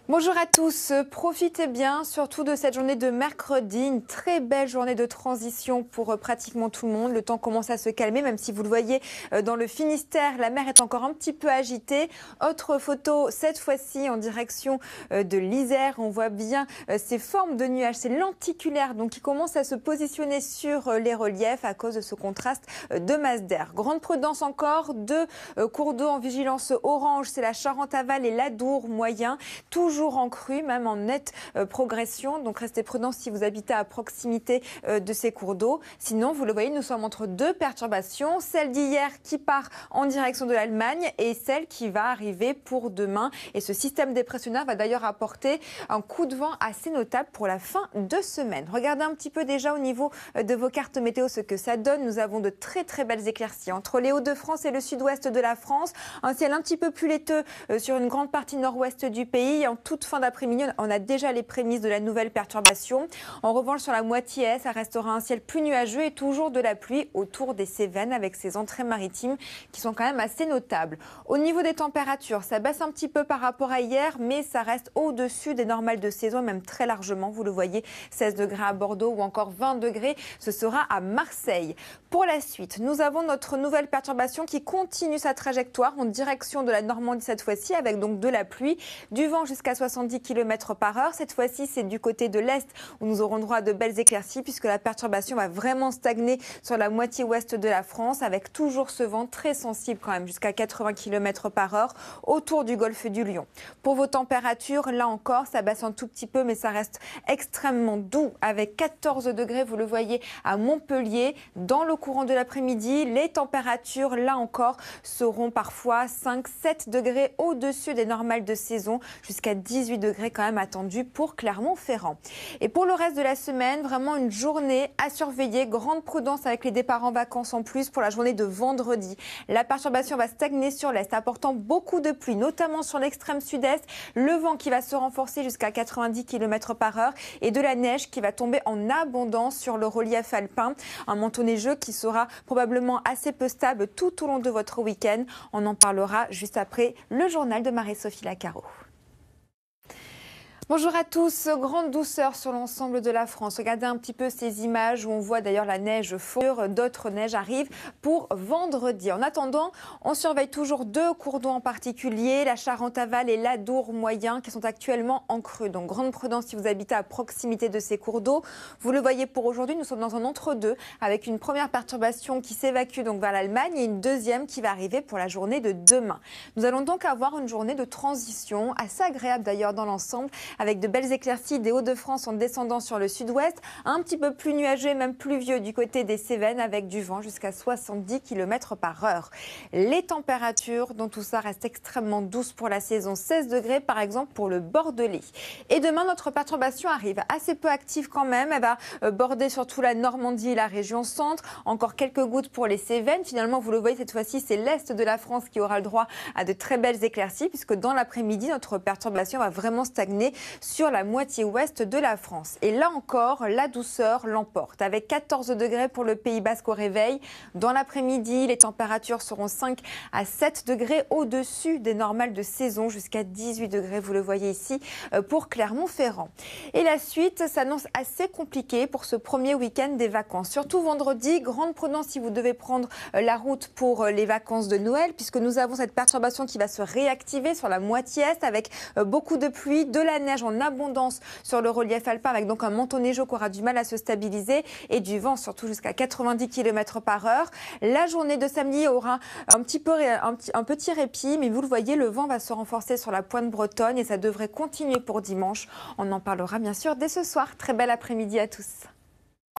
Bonjour à tous, profitez bien surtout de cette journée de mercredi, une très belle journée de transition pour pratiquement tout le monde. Le temps commence à se calmer, même si vous le voyez dans le Finistère, la mer est encore un petit peu agitée. Autre photo, cette fois-ci en direction de l'Isère, on voit bien ces formes de nuages, c'est lenticulaire donc qui commence à se positionner sur les reliefs à cause de ce contraste de masse d'air. Grande prudence encore, deux cours d'eau en vigilance orange, c'est la Charente-Aval et l'Adour moyen, toujours en crue, même en nette progression. Donc restez prudents si vous habitez à proximité de ces cours d'eau. Sinon, vous le voyez, nous sommes entre deux perturbations. Celle d'hier qui part en direction de l'Allemagne et celle qui va arriver pour demain. Et ce système dépressionnaire va d'ailleurs apporter un coup de vent assez notable pour la fin de semaine. Regardez un petit peu déjà au niveau de vos cartes météo ce que ça donne. Nous avons de très très belles éclaircies entre les Hauts-de-France et le sud-ouest de la France. Un ciel un petit peu plus laiteux sur une grande partie nord-ouest du pays. En toute fin d'après-midi, on a déjà les prémices de la nouvelle perturbation. En revanche, sur la moitié est, ça restera un ciel plus nuageux et toujours de la pluie autour des Cévennes avec ces entrées maritimes qui sont quand même assez notables. Au niveau des températures, ça baisse un petit peu par rapport à hier, mais ça reste au-dessus des normales de saison, même très largement. Vous le voyez, 16 degrés à Bordeaux ou encore 20 degrés, ce sera à Marseille. Pour la suite, nous avons notre nouvelle perturbation qui continue sa trajectoire en direction de la Normandie cette fois-ci, avec donc de la pluie, du vent jusqu'à 70 km par heure. Cette fois-ci, c'est du côté de l'Est où nous aurons droit à de belles éclaircies puisque la perturbation va vraiment stagner sur la moitié ouest de la France avec toujours ce vent très sensible quand même jusqu'à 80 km par heure autour du golfe du Lion. Pour vos températures, là encore, ça baisse un tout petit peu mais ça reste extrêmement doux avec 14 degrés, vous le voyez, à Montpellier. Dans le courant de l'après-midi, les températures, là encore, seront parfois 5-7 degrés au-dessus des normales de saison jusqu'à 18 degrés quand même attendus pour Clermont-Ferrand. Et pour le reste de la semaine, vraiment une journée à surveiller. Grande prudence avec les départs en vacances en plus pour la journée de vendredi. La perturbation va stagner sur l'Est, apportant beaucoup de pluie, notamment sur l'extrême sud-est. Le vent qui va se renforcer jusqu'à 90 km par heure et de la neige qui va tomber en abondance sur le relief alpin. Un manteau neigeux qui sera probablement assez peu stable tout au long de votre week-end. On en parlera juste après le journal de Marie-Sophie Lacaro. Bonjour à tous, grande douceur sur l'ensemble de la France. Regardez un petit peu ces images où on voit d'ailleurs la neige fondre, d'autres neiges arrivent pour vendredi. En attendant, on surveille toujours deux cours d'eau en particulier, la Charente-Aval et l'Adour moyen qui sont actuellement en crue. Donc grande prudence si vous habitez à proximité de ces cours d'eau. Vous le voyez pour aujourd'hui, nous sommes dans un entre-deux avec une première perturbation qui s'évacue donc vers l'Allemagne et une deuxième qui va arriver pour la journée de demain. Nous allons donc avoir une journée de transition assez agréable d'ailleurs dans l'ensemble, avec de belles éclaircies des Hauts-de-France en descendant sur le sud-ouest, un petit peu plus nuageux et même pluvieux du côté des Cévennes avec du vent jusqu'à 70 km par heure. Les températures dans tout ça restent extrêmement douces pour la saison, 16 degrés par exemple pour le Bordelais. Et demain, notre perturbation arrive assez peu active quand même, elle va border surtout la Normandie et la région centre, encore quelques gouttes pour les Cévennes. Finalement, vous le voyez, cette fois-ci, c'est l'Est de la France qui aura le droit à de très belles éclaircies puisque dans l'après-midi, notre perturbation va vraiment stagner sur la moitié ouest de la France. Et là encore, la douceur l'emporte avec 14 degrés pour le Pays Basque au réveil. Dans l'après-midi, les températures seront 5 à 7 degrés au-dessus des normales de saison jusqu'à 18 degrés, vous le voyez ici, pour Clermont-Ferrand. Et la suite s'annonce assez compliquée pour ce premier week-end des vacances. Surtout vendredi, grande prudence si vous devez prendre la route pour les vacances de Noël puisque nous avons cette perturbation qui va se réactiver sur la moitié est avec beaucoup de pluie, de la neige en abondance sur le relief alpin avec donc un manteau neigeux qui aura du mal à se stabiliser et du vent surtout jusqu'à 90 km par heure. La journée de samedi aura un petit répit, mais vous le voyez, le vent va se renforcer sur la pointe bretonne et ça devrait continuer pour dimanche. On en parlera bien sûr dès ce soir. Très bel après-midi à tous.